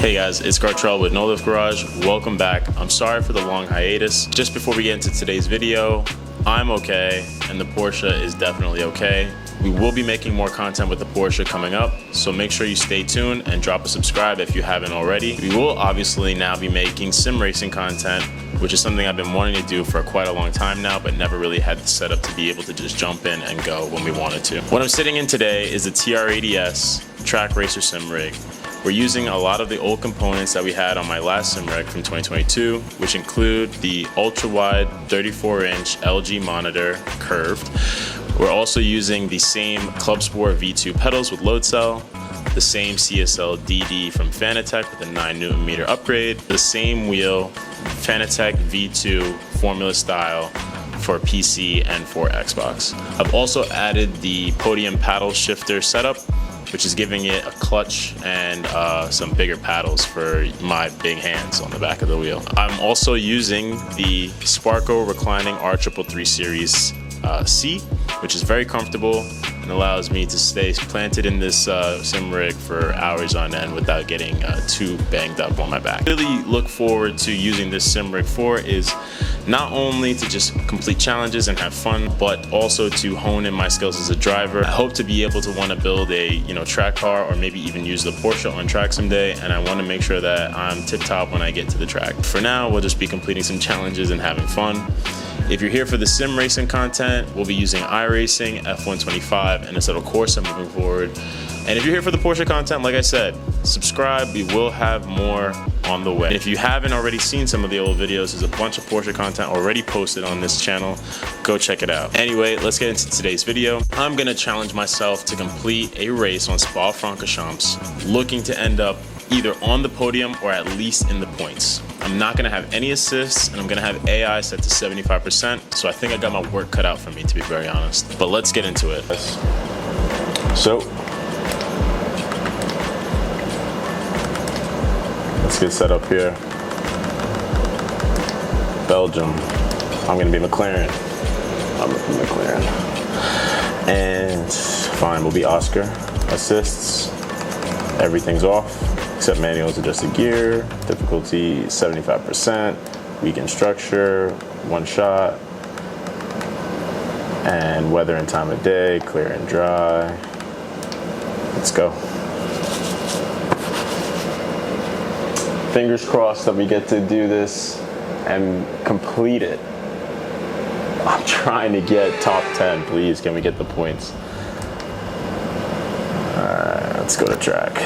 Hey guys, it's Gartrell with No Lift Garage. Welcome back. I'm sorry for the long hiatus. Just before we get into today's video, I'm okay and the Porsche is definitely okay. We will be making more content with the Porsche coming up, so make sure you stay tuned and drop a subscribe if you haven't already. We will obviously now be making sim racing content, which is something I've been wanting to do for quite a long time now, but never really had the setup to be able to just jump in and go when we wanted to. What I'm sitting in today is the TR80S Trak Racer sim rig. We're using a lot of the old components that we had on my last sim rig from 2022, which include the ultra-wide 34-inch LG monitor curved. We're also using the same Clubsport V2 pedals with load cell, the same CSL DD from Fanatec with a 9Nm upgrade, the same wheel, Fanatec V2 Formula style for PC and for Xbox. I've also added the podium paddle shifter setup, which is giving it a clutch and some bigger paddles for my big hands on the back of the wheel. I'm also using the Sparco reclining R333 Series C, which is very comfortable and allows me to stay planted in this sim rig for hours on end without getting too banged up on my back. Really look forward to using this sim rig for is not only to just complete challenges and have fun, but also to hone in my skills as a driver. I hope to be able to want to build a track car or maybe even use the Porsche on track someday, and I want to make sure that I'm tip top when I get to the track. For now, we'll just be completing some challenges and having fun. If you're here for the sim racing content, we'll be using iRacing, F1.5, and Assetto Corsa moving forward. And if you're here for the Porsche content, like I said, subscribe. We will have more on the way. And if you haven't already seen some of the old videos, there's a bunch of Porsche content already posted on this channel. Go check it out. Anyway, let's get into today's video. I'm gonna challenge myself to complete a race on Spa-Francorchamps, looking to end up either on the podium or at least in the points. I'm not gonna have any assists, and I'm gonna have AI set to 75%, so I think I got my work cut out for me, to be very honest. But let's get into it. So, let's get set up here. Belgium. I'm gonna be McLaren. I'm gonna be McLaren. And fine, we'll be Oscar. Assists. Everything's off, except manuals, adjusted gear, difficulty 75%, weekend structure, one shot, and weather and time of day, clear and dry. Let's go. Fingers crossed that we get to do this and complete it. I'm trying to get top 10, please. Can we get the points? All right, let's go to track.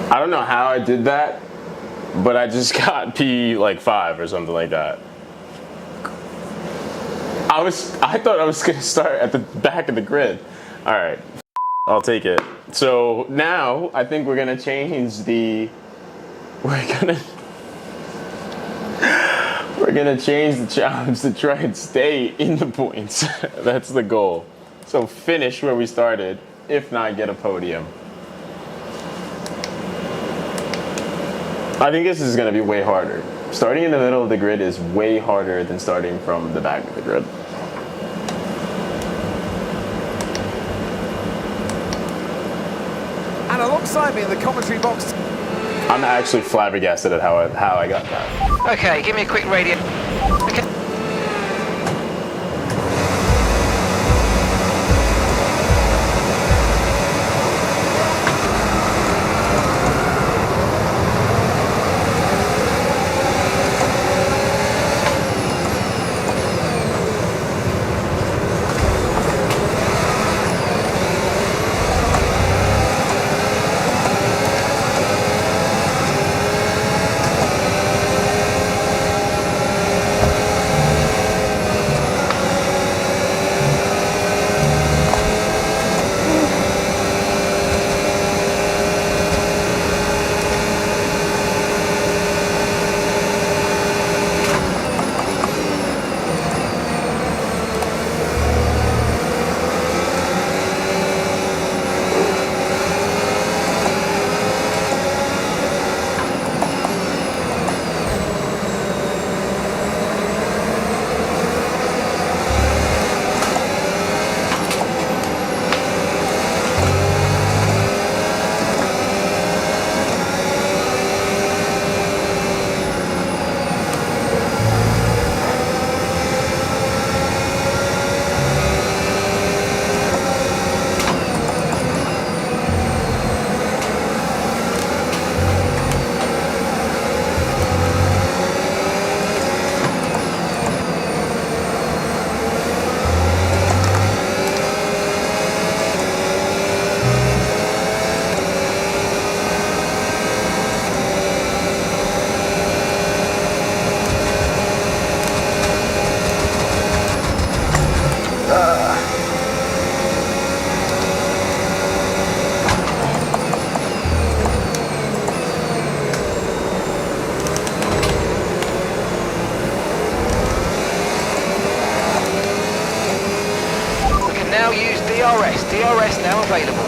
I don't know how I did that, but I just got P like 5 or something like that. I thought I was gonna start at the back of the grid. All right, I'll take it. So now I think we're gonna change the. We're gonna change the challenge to try and stay in the points. That's the goal. So finish where we started, if not get a podium. I think this is gonna be way harder. Starting in the middle of the grid is way harder than starting from the back of the grid. And alongside me in the commentary box. I'm actually flabbergasted at how I got that. Okay, give me a quick radio. Okay. Now use DRS. DRS now available.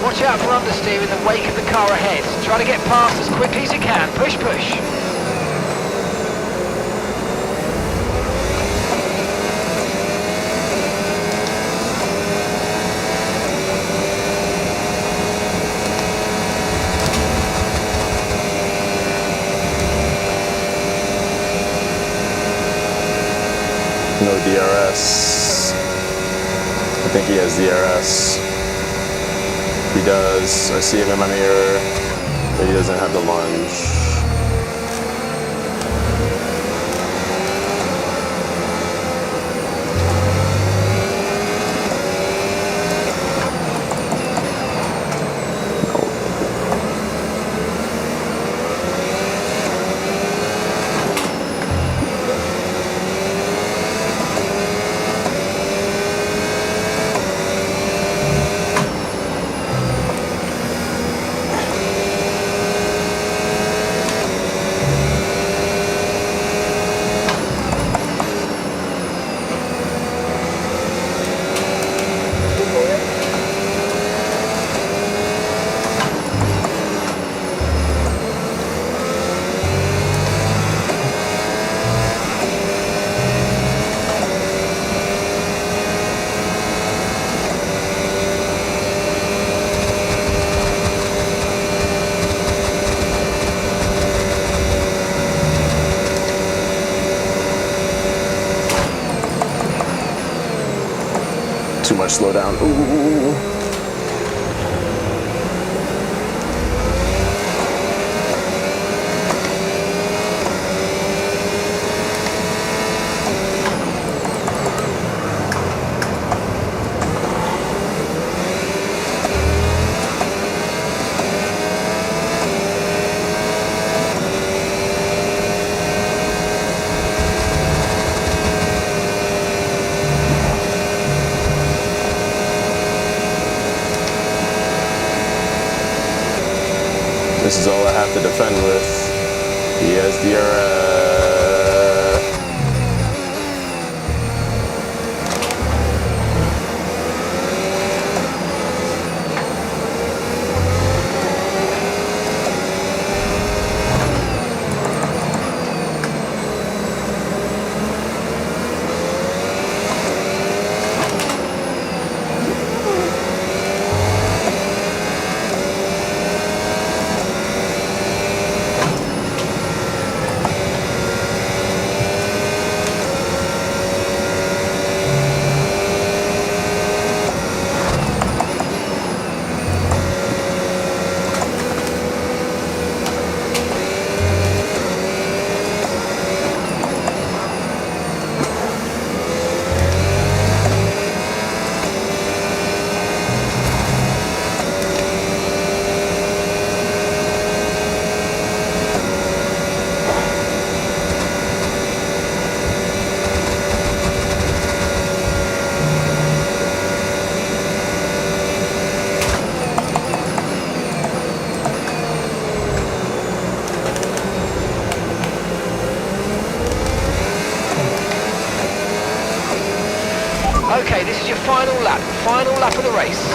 Watch out for understeer in the wake of the car ahead. Try to get past as quickly as you can. Push, push. DRS. I think he has DRS. He does. I see him in my mirror, but he doesn't have the lunge. Too much slowdown. Ooh. This is all I have to defend with. He has DRS. Okay, this is your final lap of the race.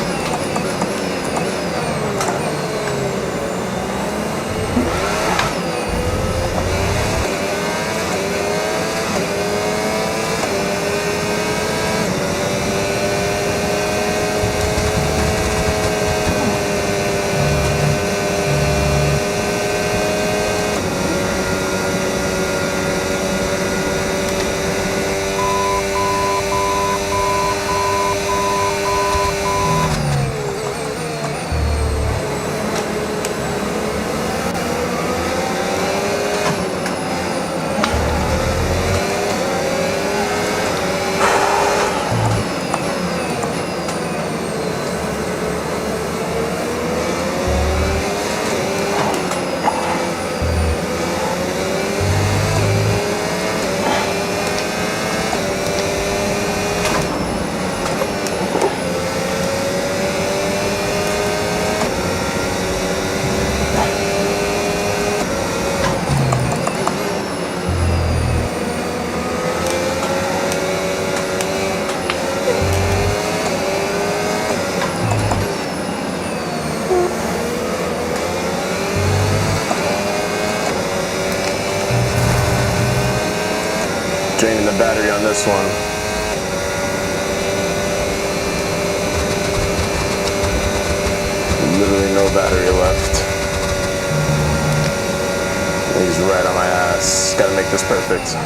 Draining the battery on this one. Literally no battery left. He's right on my ass. Gotta make this perfect.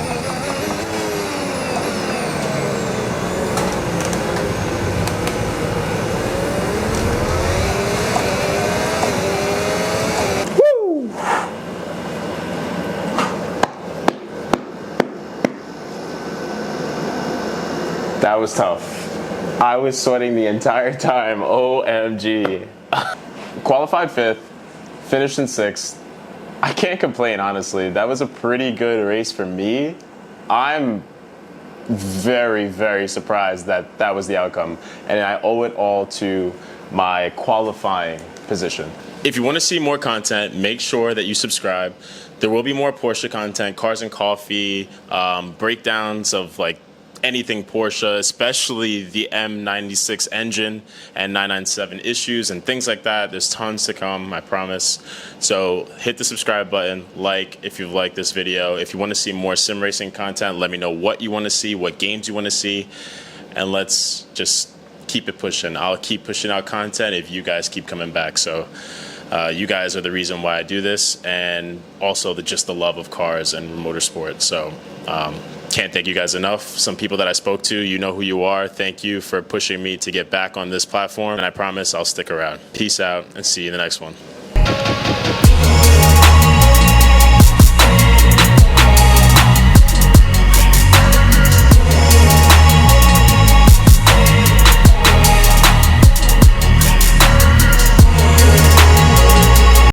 That was tough. I was sweating the entire time. OMG. Qualified 5th, finished in 6th. I can't complain, honestly. That was a pretty good race for me. I'm very, very surprised that that was the outcome. And I owe it all to my qualifying position. If you want to see more content, make sure that you subscribe. There will be more Porsche content, cars and coffee, breakdowns of like anything Porsche, especially the M96 engine and 997 issues and things like that. There's tons to come, I promise. So hit the subscribe button, like if you've liked this video. If you want to see more sim racing content, let me know what you want to see, what games you want to see, and let's just keep it pushing. I'll keep pushing out content if you guys keep coming back. So you guys are the reason why I do this, and also just the love of cars and motorsport. So can't thank you guys enough. Some people that I spoke to, you know who you are. Thank you for pushing me to get back on this platform, and I promise I'll stick around. Peace out, and see you in the next one.